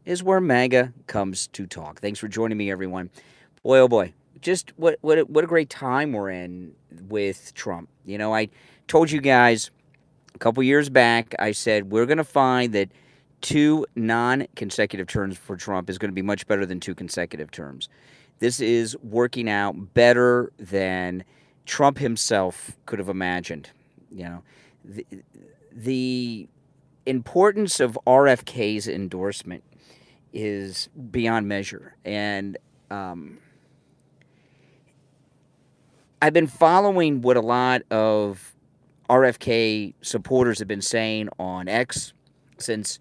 is where MAGA comes to talk. Thanks for joining me, everyone. Boy, oh boy, just what a great time we're in with Trump. I told you guys a couple years back. I said we're going to find that two non-consecutive terms for Trump is going to be much better than two consecutive terms. This is working out better than Trump himself could have imagined. You know, the, the importance of RFK's endorsement is beyond measure. And I've been following what a lot of RFK supporters have been saying on X since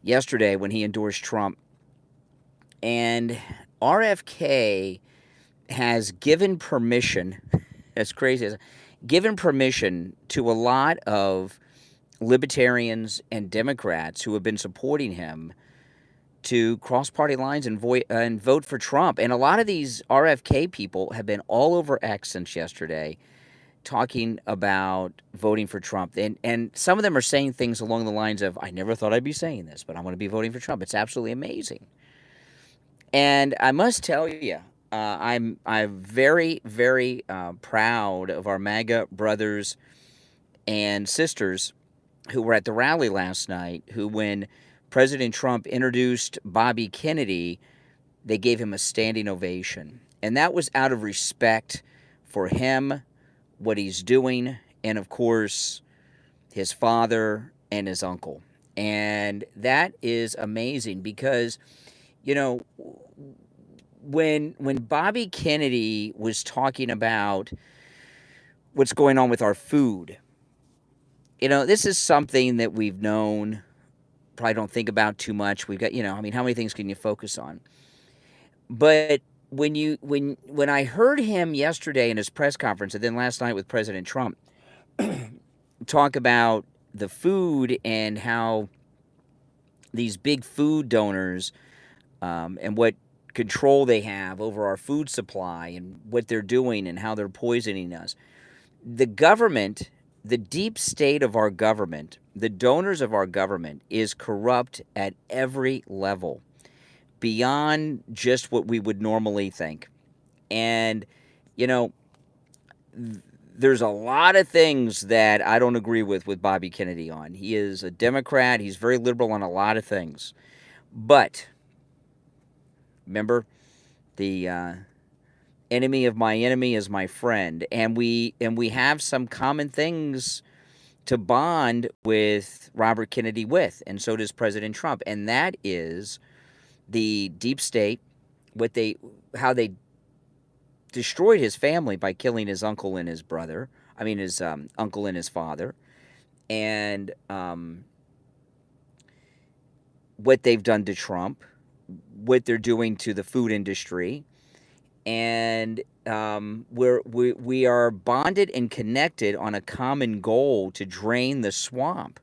yesterday when he endorsed Trump. And RFK has given permission, as crazy as given permission to a lot of libertarians and Democrats who have been supporting him to cross party lines and vote for Trump. And a lot of these RFK people have been all over X since yesterday talking about voting for Trump. And some of them are saying things along the lines of, I never thought I'd be saying this, but I'm going to be voting for Trump. It's absolutely amazing. And I must tell you, I'm very, very proud of our MAGA brothers and sisters who were at the rally last night, who, when President Trump introduced Bobby Kennedy, they gave him a standing ovation. And that was out of respect for him, what he's doing, and of course, his father and his uncle. And that is amazing because, you know, when Bobby Kennedy was talking about what's going on with our food, this is something that we've known, probably don't think about too much. We've got, how many things can you focus on? But when I heard him yesterday in his press conference and then last night with President Trump talk about the food and how these big food donors and what control they have over our food supply and what they're doing and how they're poisoning us. The government, the deep state of our government, the donors of our government is corrupt at every level, beyond just what we would normally think. And, there's a lot of things that I don't agree with Bobby Kennedy on. He is a Democrat. He's very liberal on a lot of things. But remember, the enemy of my enemy is my friend, and we have some common things to bond with Robert Kennedy with, and so does President Trump, and that is the deep state, how they destroyed his family by killing his uncle and his brother. I mean, his uncle and his father, and what they've done to Trump, what they're doing to the food industry, and we are bonded and connected on a common goal to drain the swamp,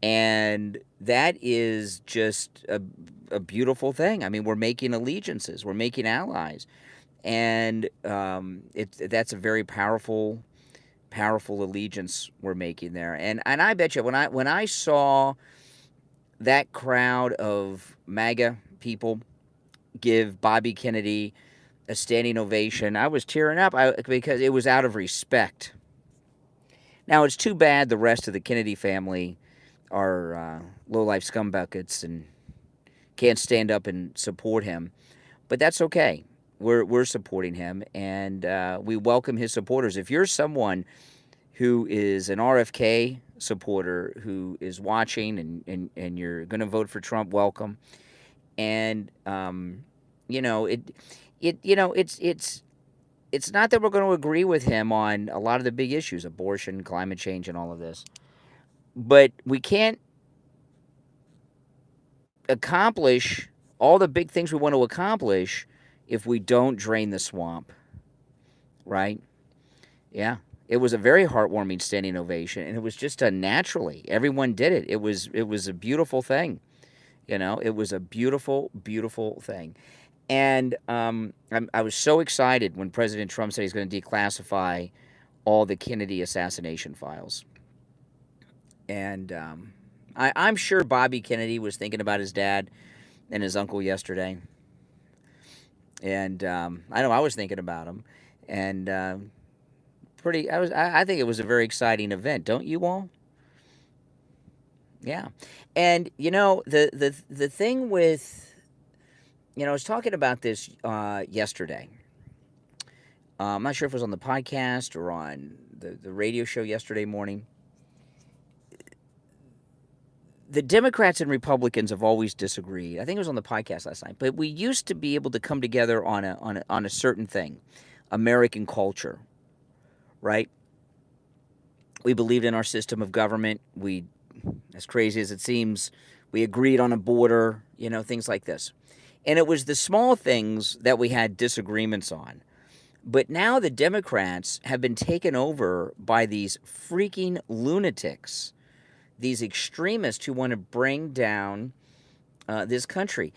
and that is just a beautiful thing. I mean, we're making allegiances, we're making allies, and that's a very powerful allegiance we're making there. And I bet you when I saw that crowd of MAGA people give Bobby Kennedy a standing ovation, I was tearing up because it was out of respect. Now, it's too bad the rest of the Kennedy family are low-life scumbuckets and can't stand up and support him, but that's okay. We're supporting him, and we welcome his supporters. If you're someone who is an RFK supporter who is watching and you're going to vote for Trump, welcome. And it's not that we're going to agree with him on a lot of the big issues, abortion, climate change, and all of this, but we can't accomplish all the big things we want to accomplish if we don't drain the swamp, right? Yeah. It was a very heartwarming standing ovation, and it was just done naturally. Everyone did it. It was a beautiful thing. It was a beautiful, beautiful thing. And I was so excited when President Trump said he's going to declassify all the Kennedy assassination files. And I'm sure Bobby Kennedy was thinking about his dad and his uncle yesterday, and I know I was thinking about him, and pretty. I think it was a very exciting event, don't you all? Yeah, and the thing with I was talking about this yesterday. I'm not sure if it was on the podcast or on the radio show yesterday morning. The Democrats and Republicans have always disagreed. I think it was on the podcast last night, but we used to be able to come together on a certain thing, American culture, right? We believed in our system of government. We, as crazy as it seems, we agreed on a border, things like this. And it was the small things that we had disagreements on. But now the Democrats have been taken over by these freaking lunatics, these extremists who want to bring down this country.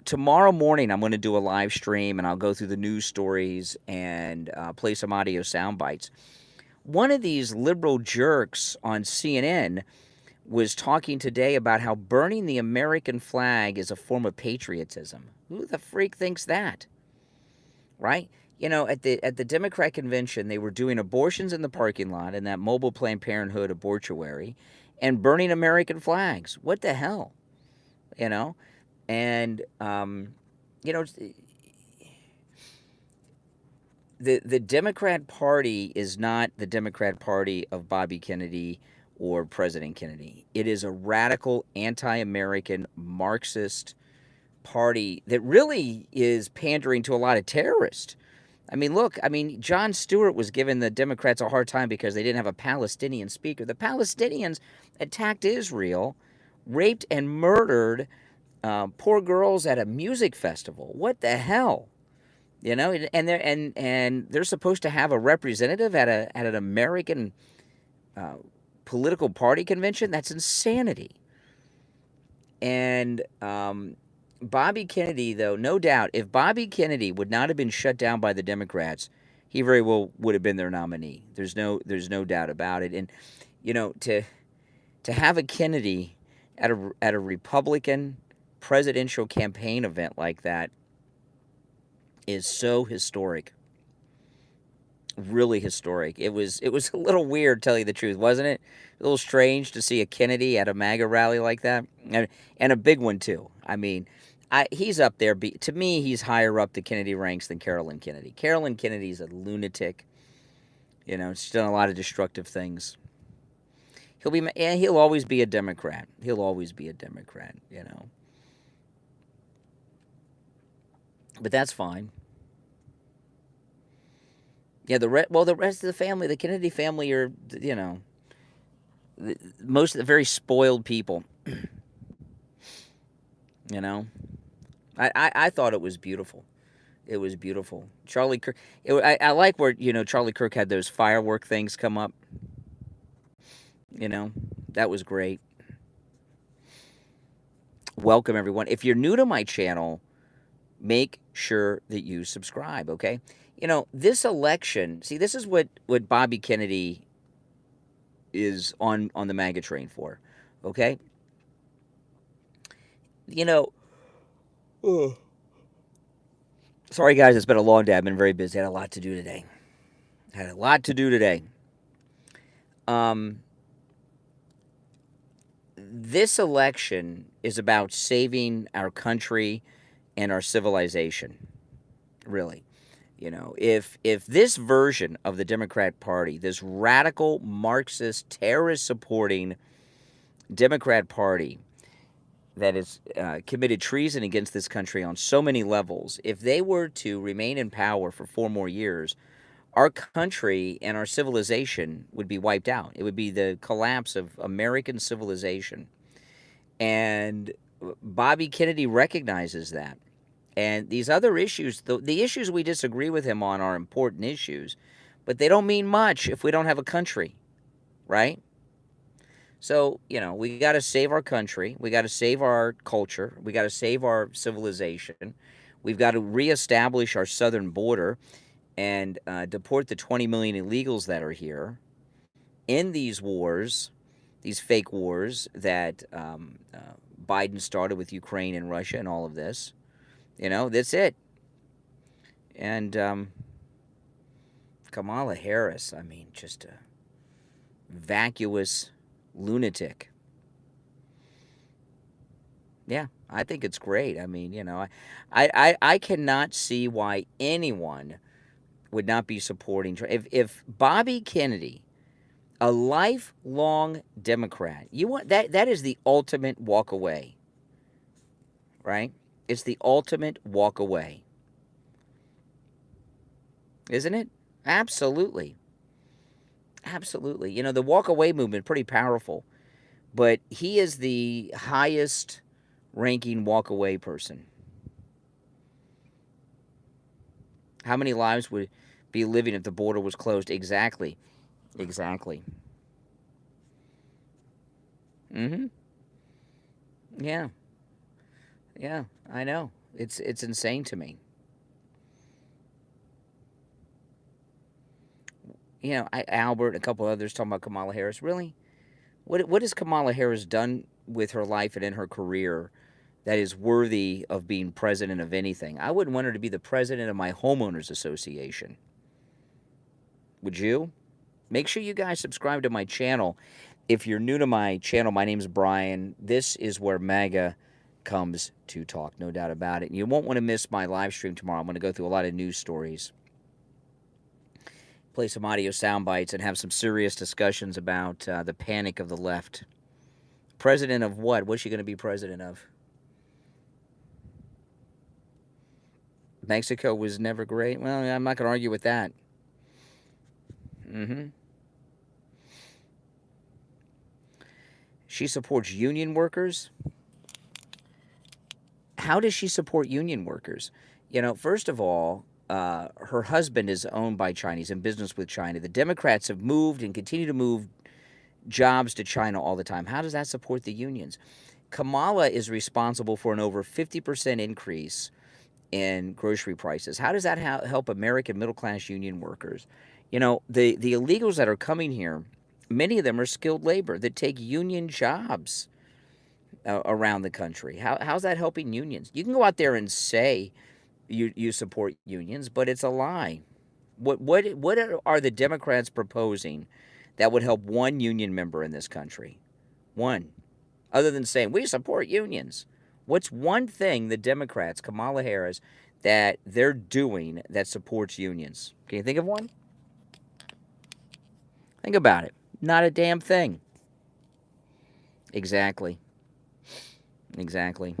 Tomorrow morning I'm going to do a live stream and I'll go through the news stories and play some audio sound bites. One of these liberal jerks on CNN was talking today about how burning the American flag is a form of patriotism. Who the freak thinks that? Right? At the Democrat convention, they were doing abortions in the parking lot in that mobile Planned Parenthood abortuary and burning American flags. What the hell? And the Democrat Party is not the Democrat Party of Bobby Kennedy or President Kennedy. It is a radical, anti-American, Marxist party that really is pandering to a lot of terrorists. Look, Jon Stewart was giving the Democrats a hard time because they didn't have a Palestinian speaker. The Palestinians attacked Israel, raped and murdered poor girls at a music festival. What the hell? And they're supposed to have a representative at an American political party convention? That's insanity. And Bobby Kennedy, though, no doubt, if Bobby Kennedy would not have been shut down by the Democrats, he very well would have been their nominee. There's no doubt about it. And to have a Kennedy at a Republican presidential campaign event like that is so historic. Really historic. It was a little weird, to tell you the truth, wasn't it? A little strange to see a Kennedy at a MAGA rally like that, and a big one too. He's up there. To me, he's higher up the Kennedy ranks than Carolyn Kennedy. Carolyn Kennedy's a lunatic. She's done a lot of destructive things. He'll always be a Democrat. He'll always be a Democrat. But that's fine. Yeah, the rest of the family, the Kennedy family, are most of the very spoiled people. I thought it was beautiful. It was beautiful. Charlie Kirk. I like where Charlie Kirk had those firework things come up. That was great. Welcome everyone. If you're new to my channel, make sure that you subscribe. Okay. This election. See, this is what Bobby Kennedy is on the MAGA train for. Okay. Sorry guys, it's been a long day. I've been very busy. Had a lot to do today. This election is about saving our country and our civilization. Really. If this version of the Democrat Party, this radical Marxist terrorist supporting Democrat Party that has committed treason against this country on so many levels, if they were to remain in power for 4 more years, our country and our civilization would be wiped out. It would be the collapse of American civilization. And Bobby Kennedy recognizes that. And these other issues, the issues we disagree with him on are important issues, but they don't mean much if we don't have a country, right? So, we got to save our country. We got to save our culture. We got to save our civilization. We've got to reestablish our southern border and deport the 20 million illegals that are here. End these wars, these fake wars that Biden started with Ukraine and Russia and all of this. That's it. And Kamala Harris, I mean, just a vacuous lunatic. Yeah, I think it's great. I mean, I cannot see why anyone would not be supporting Trump. If Bobby Kennedy, a lifelong Democrat, you want that is the ultimate walk away, right? It's the ultimate walk away, isn't it? Absolutely. Absolutely. The walk away movement pretty powerful, but he is the highest ranking walk away person. How many lives would be living if the border was closed? Exactly. Exactly. Mm-hmm. Yeah. Yeah, I know. It's insane to me. Albert, a couple others talking about Kamala Harris. Really? What has Kamala Harris done with her life and in her career that is worthy of being president of anything? I wouldn't want her to be the president of my homeowners association. Would you? Make sure you guys subscribe to my channel. If you're new to my channel, my name's Brian. This is where MAGA comes to talk, no doubt about it. And you won't want to miss my live stream tomorrow. I'm going to go through a lot of news stories, play some audio sound bites, and have some serious discussions about the panic of the left. President of what? What's she going to be president of? Mexico was never great. Well, I'm not going to argue with that. Mm-hmm. She supports union workers. How does she support union workers? First of all, her husband is owned by China. He's in business with China. The Democrats have moved and continue to move jobs to China all the time. How does that support the unions? Kamala is responsible for an over 50% increase in grocery prices. How does that help American middle-class union workers? The illegals that are coming here, many of them are skilled labor that take union jobs around the country. How's that helping unions? You can go out there and say you support unions, but it's a lie. What are the Democrats proposing that would help one union member in this country? One. Other than saying we support unions. What's one thing the Democrats, Kamala Harris, that they're doing that supports unions? Can you think of one? Think about it. Not a damn thing. Exactly. Exactly.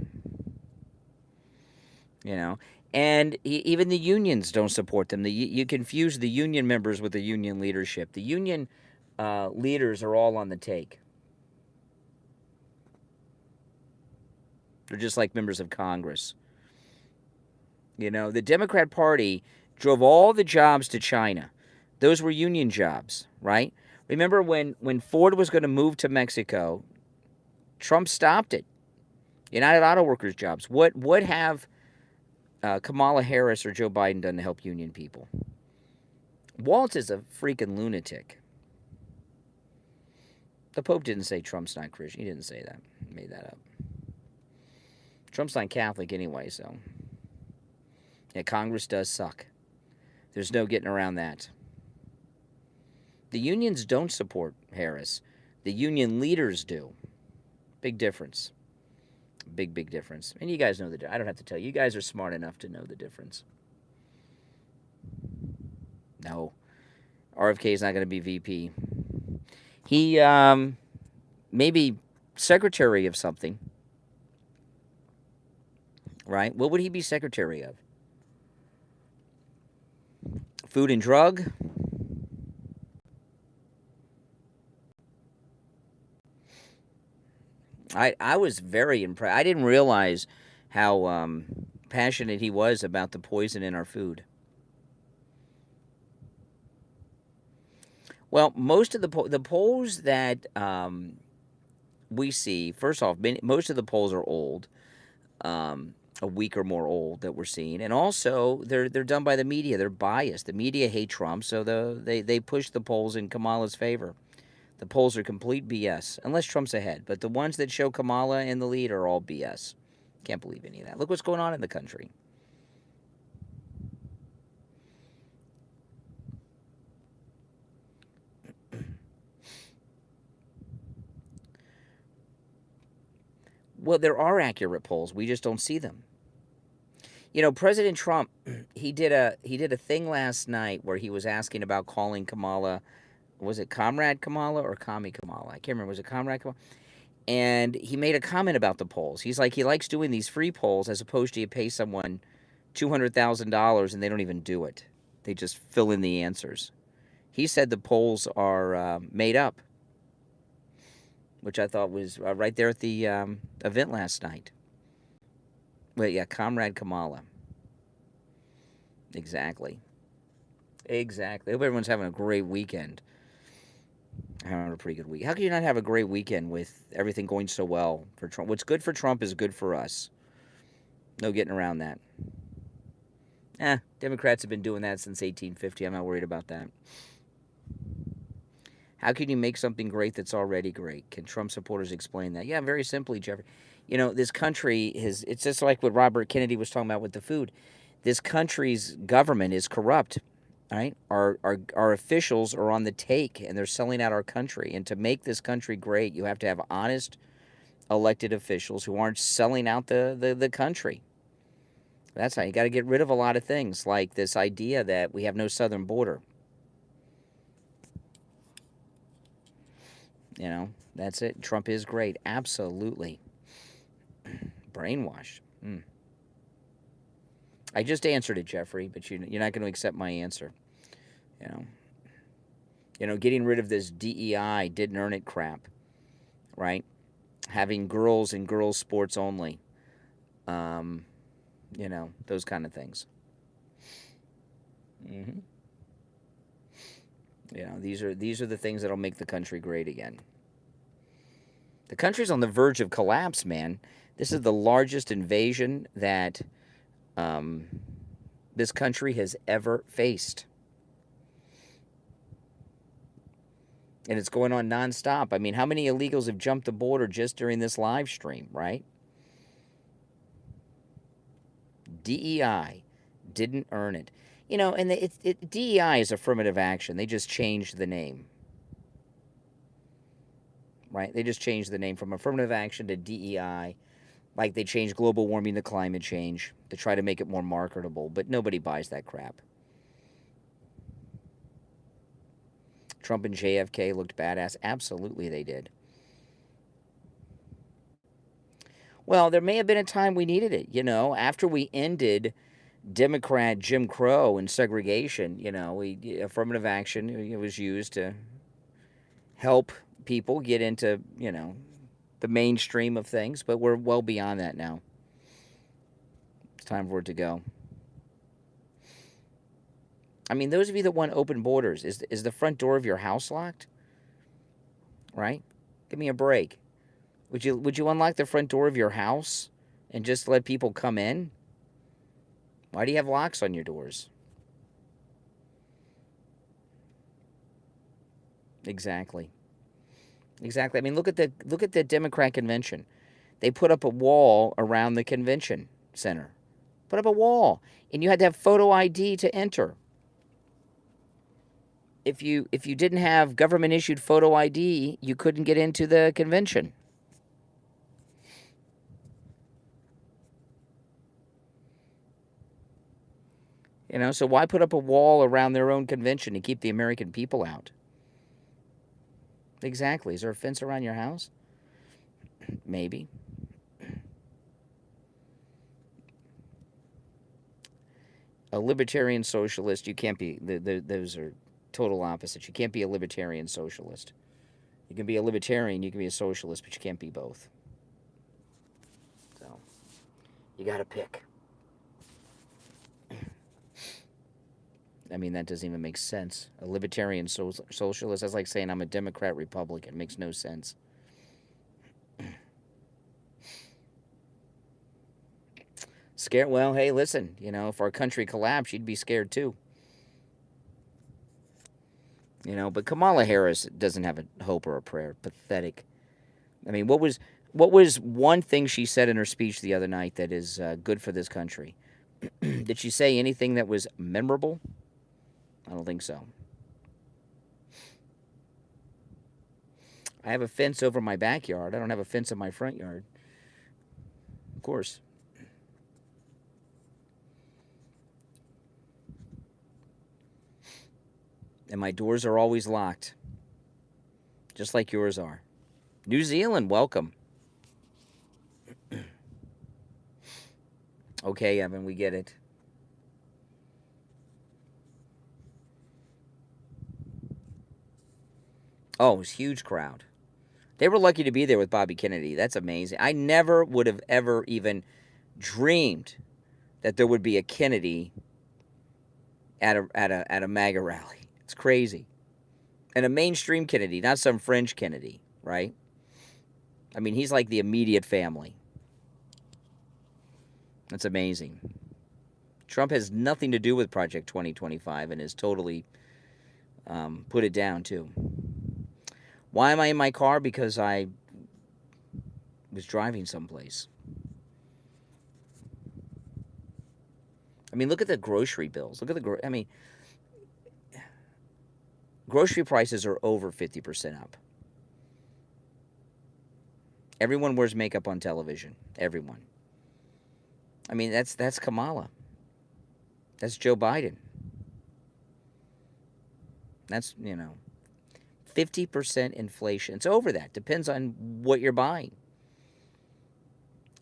And even the unions don't support them. You confuse the union members with the union leadership. The union leaders are all on the take. They're just like members of Congress. The Democrat Party drove all the jobs to China. Those were union jobs, right? Remember when Ford was going to move to Mexico, Trump stopped it. United Auto Workers jobs. What have Kamala Harris or Joe Biden done to help union people? Waltz is a freaking lunatic. The Pope didn't say Trump's not Christian. He didn't say that. He made that up. Trump's not Catholic anyway, so. Yeah, Congress does suck. There's no getting around that. The unions don't support Harris. The union leaders do. Big difference. Big difference. And you guys know I don't have to tell you. You guys are smart enough to know the difference. No. RFK is not going to be VP. He may be secretary of something. Right? What would he be secretary of? Food and drug? I was very impressed. I didn't realize how passionate he was about the poison in our food. Well, most of the polls that we see, first off, most of the polls are old, a week or more old that we're seeing, and also they're done by the media. They're biased. The media hate Trump, so they push the polls in Kamala's favor. The polls are complete BS, unless Trump's ahead. But the ones that show Kamala in the lead are all BS. Can't believe any of that. Look what's going on in the country. Well, there are accurate polls. We just don't see them. You know, President Trump, he did a thing last night where he was asking about calling Kamala. Was it Comrade Kamala or Commie Kamala? I can't remember. Was it Comrade Kamala? And he made a comment about the polls. He's like, he likes doing these free polls as opposed to you pay someone $200,000 and they don't even do it. They just fill in the answers. He said the polls are made up, which I thought was right there at the event last night. Well, yeah, Comrade Kamala. Exactly. Exactly. I hope everyone's having a great weekend. Having a pretty good week. How can you not have a great weekend with everything going so well for Trump? What's good for Trump is good for us. No getting around that. Democrats have been doing that since 1850. I'm not worried about that. How can you make something great that's already great? Can Trump supporters explain that? Yeah, very simply, Jeffrey. You know, this country it's just like what Robert Kennedy was talking about with the food. This country's government is corrupt, right? Our officials are on the take, and they're selling out our country. And to make this country great, you have to have honest elected officials who aren't selling out the country. That's how you got to get rid of a lot of things, like this idea that we have no southern border. You know, that's it. Trump is great. Absolutely. Brainwashed. I just answered it, Jeffrey, but you're not going to accept my answer. You know, getting rid of this DEI didn't earn it crap, right? Having girls in girls sports only. You know, those kind of things. You know, these are the things that'll make the country great again. The country's on the verge of collapse, man. This is the largest invasion that this country has ever faced. And it's going on nonstop. I mean, how many illegals have jumped the border just during this live stream, right? DEI didn't earn it. You know, and DEI is affirmative action. They just changed the name. Right? They just changed the name from affirmative action to DEI. Like they changed global warming to climate change to try to make it more marketable. But nobody buys that crap. Trump and JFK looked badass. Absolutely they did. Well, there may have been a time we needed it. You know, after we ended Democrat Jim Crow and segregation, you know, affirmative action was used to help people get into, you know, the mainstream of things, but we're well beyond that now. It's time for it to go. I mean, those of you that want open borders, is the front door of your house locked? Right? Give me a break. Would you unlock the front door of your house and just let people come in? Why do you have locks on your doors? Exactly. Exactly. I mean, look at the Democrat convention. They put up a wall around the convention center. Put up a wall, and you had to have photo ID to enter. If you didn't have government issued photo ID, you couldn't get into the convention. You know, so why put up a wall around their own convention to keep the American people out? Exactly. Is there a fence around your house? Maybe. A libertarian socialist, you can't be. Those are total opposites. You can't be a libertarian socialist. You can be a libertarian, you can be a socialist, but you can't be both. So, you got to pick. I mean, that doesn't even make sense. A libertarian socialist, that's like saying I'm a Democrat Republican. It makes no sense. Scared? Well, hey, listen, you know, if our country collapsed, you'd be scared too. But Kamala Harris doesn't have a hope or a prayer. Pathetic. I mean, what was one thing she said in her speech the other night that is good for this country? Did she say anything that was memorable? I don't think so. I have a fence over my backyard. I don't have a fence in my front yard. Of course. And my doors are always locked, just like yours are. New Zealand, welcome. Okay, Evan, we get it. Oh, it was a huge crowd. They were lucky to be there with Bobby Kennedy. That's amazing. I never would have ever even dreamed that there would be a Kennedy at a MAGA rally. It's crazy. And a mainstream Kennedy, not some fringe Kennedy, right? I mean, he's like the immediate family. That's amazing. Trump has nothing to do with Project 2025 and has totally put it down, too. Why am I in my car? Because I was driving someplace. I mean, look at the grocery bills. Look at grocery prices are over 50% up. Everyone wears makeup on television. Everyone. I mean, that's Kamala. That's Joe Biden. That's, 50% inflation. It's over that. Depends on what you're buying.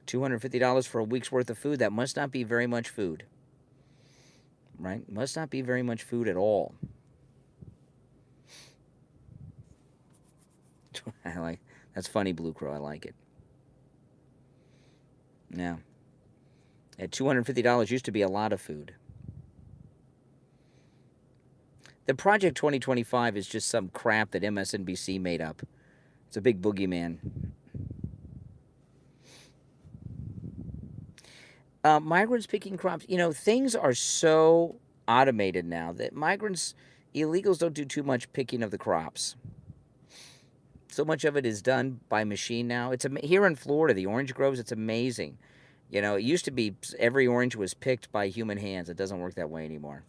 $250 for a week's worth of food. That must not be very much food. Right? Must not be very much food at all. That's funny, Blue Crow. I like it. Yeah. At $250 used to be a lot of food. The Project 2025 is just some crap that MSNBC made up. It's a big boogeyman. Migrants picking crops. Things are so automated now that illegals don't do too much picking of the crops. So much of it is done by machine now. Here in Florida, the orange groves, it's amazing. It used to be every orange was picked by human hands. It doesn't work that way anymore.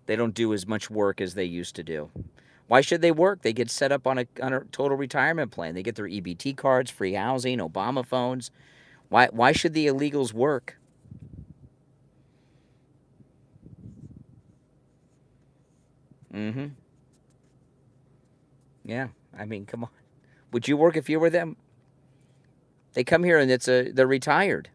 They don't do as much work as they used to do. Why should they work? They get set up on a total retirement plan. They get their EBT cards, free housing, Obama phones. Why should the illegals work? Mm-hmm. Yeah. I mean, come on. Would you work if you were them? They come here and they're retired.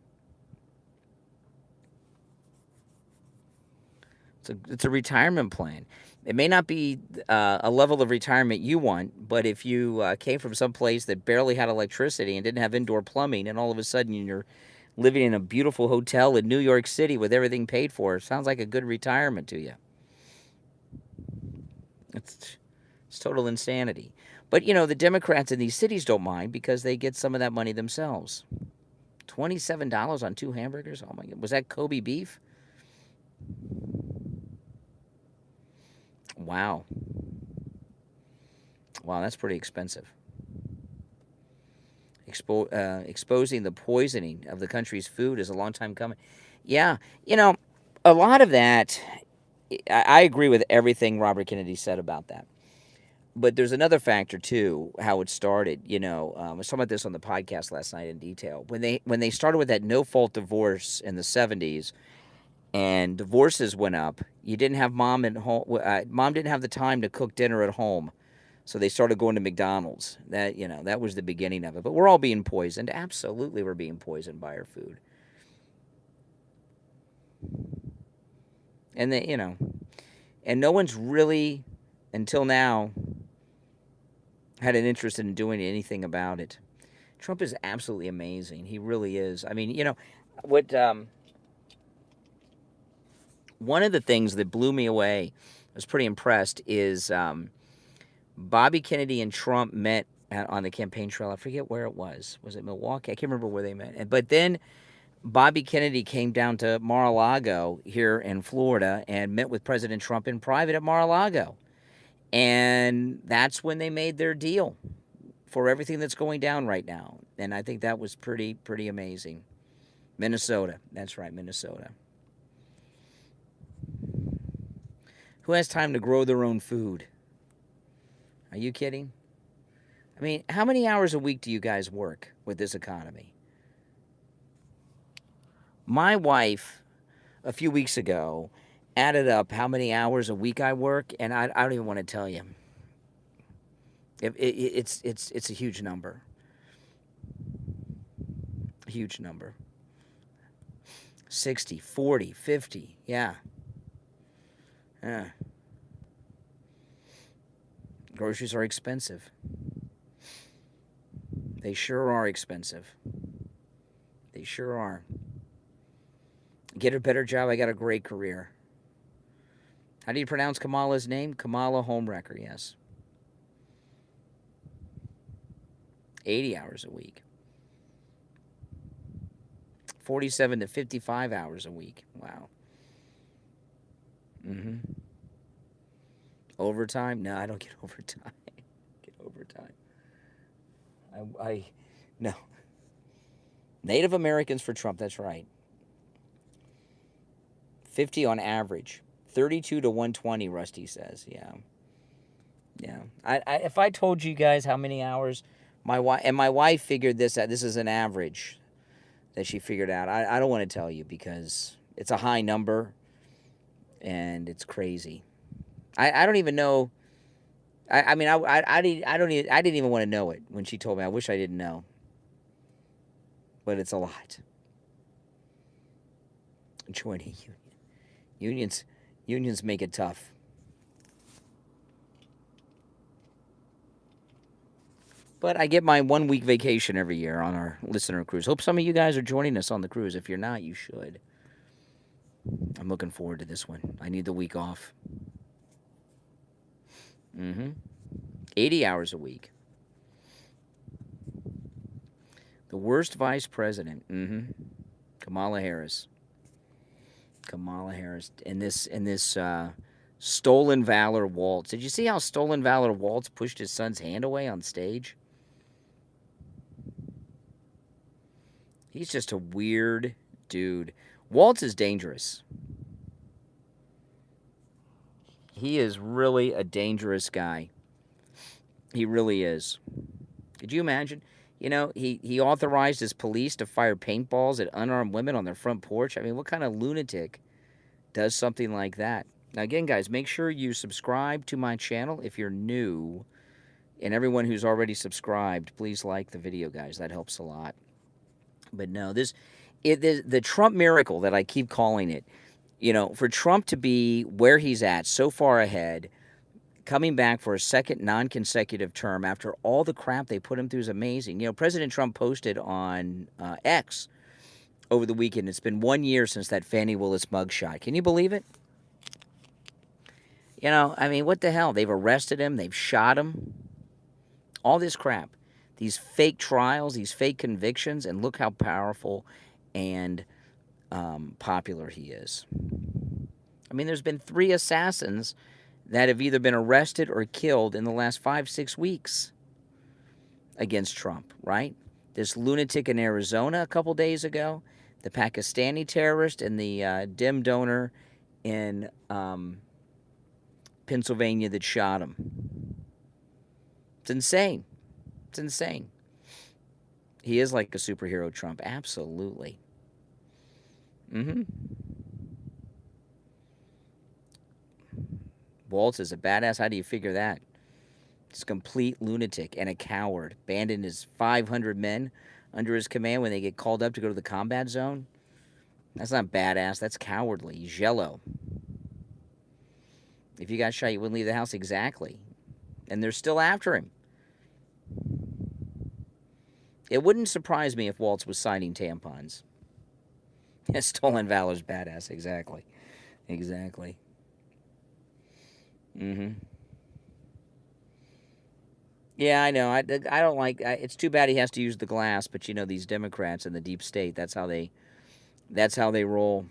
It's a retirement plan. It may not be a level of retirement you want, but if you came from some place that barely had electricity and didn't have indoor plumbing, and all of a sudden you're living in a beautiful hotel in New York City with everything paid for, sounds like a good retirement to you. It's total insanity. But, the Democrats in these cities don't mind because they get some of that money themselves. $27 on 2 hamburgers? Oh, my God. Was that Kobe beef? Wow. Wow, that's pretty expensive. Exposing the poisoning of the country's food is a long time coming. Yeah, a lot of that, I agree with everything Robert Kennedy said about that. But there's another factor, too, how it started. I was talking about this on the podcast last night in detail. When they started with that no-fault divorce in the 70s, and divorces went up, you didn't have mom at home. Mom didn't have the time to cook dinner at home, so they started going to McDonald's. That was the beginning of it. But we're all being poisoned. Absolutely, we're being poisoned by our food. And and no one's really, until now, had an interest in doing anything about it. Trump is absolutely amazing. He really is. I mean, what. One of the things that blew me away, I was pretty impressed, is Bobby Kennedy and Trump met on the campaign trail. I forget where it was. Was it Milwaukee? I can't remember where they met. But then Bobby Kennedy came down to Mar-a-Lago here in Florida and met with President Trump in private at Mar-a-Lago. And that's when they made their deal for everything that's going down right now. And I think that was pretty amazing. Minnesota. That's right, Minnesota. Who has time to grow their own food? Are you kidding? I mean, how many hours a week do you guys work with this economy? My wife, a few weeks ago, added up how many hours a week I work, and I don't even want to tell you. It's a huge number. A huge number. 60, 40, 50, yeah. Groceries are expensive. They sure are expensive. They sure are. Get a better job, I got a great career. How do you pronounce Kamala's name? Kamala Homewrecker, yes. 80 hours a week. 47 to 55 hours a week. Wow. Overtime? No, I don't get overtime. No. Native Americans for Trump, that's right. 50 on average. 32 to 120, Rusty says. Yeah. If I told you guys how many hours my wife figured this out, this is an average that she figured out. I don't want to tell you because it's a high number and it's crazy. I don't even know. I didn't even want to know it when she told me. I wish I didn't know. But it's a lot. Join a union. Unions make it tough. But I get my 1 week vacation every year on our listener cruise. Hope some of you guys are joining us on the cruise. If you're not, you should. I'm looking forward to this one. I need the week off. 80 hours a week. The worst vice president. Kamala Harris. In this Stolen Valor waltz. Did you see how Stolen Valor waltz pushed his son's hand away on stage? He's just a weird dude. Waltz is dangerous. He is really a dangerous guy. He really is. Could you imagine? You know, he authorized his police to fire paintballs at unarmed women on their front porch. I mean, what kind of lunatic does something like that? Now, again, guys, make sure you subscribe to my channel if you're new. And everyone who's already subscribed, please like the video, guys. That helps a lot. But no, the Trump miracle that I keep calling it, you know, for Trump to be where he's at, so far ahead, coming back for a second non-consecutive term after all the crap they put him through is amazing. You know, President Trump posted on X over the weekend, it's been 1 year since that Fannie Willis mugshot. Can you believe it? You know, I mean, what the hell? They've arrested him. They've shot him. All this crap. These fake trials, these fake convictions, and look how powerful and popular he is. I mean, there's been 3 assassins that have either been arrested or killed in the last 5-6 weeks against Trump, right? This lunatic in Arizona a couple days ago, the Pakistani terrorist, and the dim donor in Pennsylvania that shot him. It's insane. It's insane. He is like a superhero, Trump. Absolutely. Waltz is a badass. How do you figure that? He's a complete lunatic and a coward. Abandoned his 500 men under his command when they get called up to go to the combat zone. That's not badass. That's cowardly. He's yellow. If you got shot, you wouldn't leave the house. Exactly. And they're still after him. It wouldn't surprise me if Waltz was signing tampons. Stolen Valor's badass. Exactly. Yeah, I know. I don't like... it's too bad he has to use the glass, but, you know, these Democrats in the deep state, that's how they That's how they roll.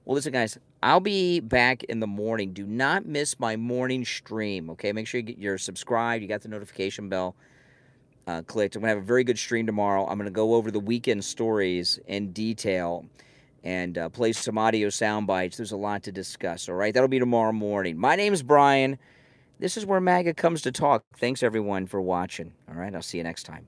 Well, listen, guys, I'll be back in the morning. Do not miss my morning stream, okay? Make sure you're subscribed. You got the notification bell clicked. I'm going to have a very good stream tomorrow. I'm going to go over the weekend stories in detail and play some audio sound bites. There's a lot to discuss, all right? That'll be tomorrow morning. My name is Brian. This is where MAGA comes to talk. Thanks, everyone, for watching. All right, I'll see you next time.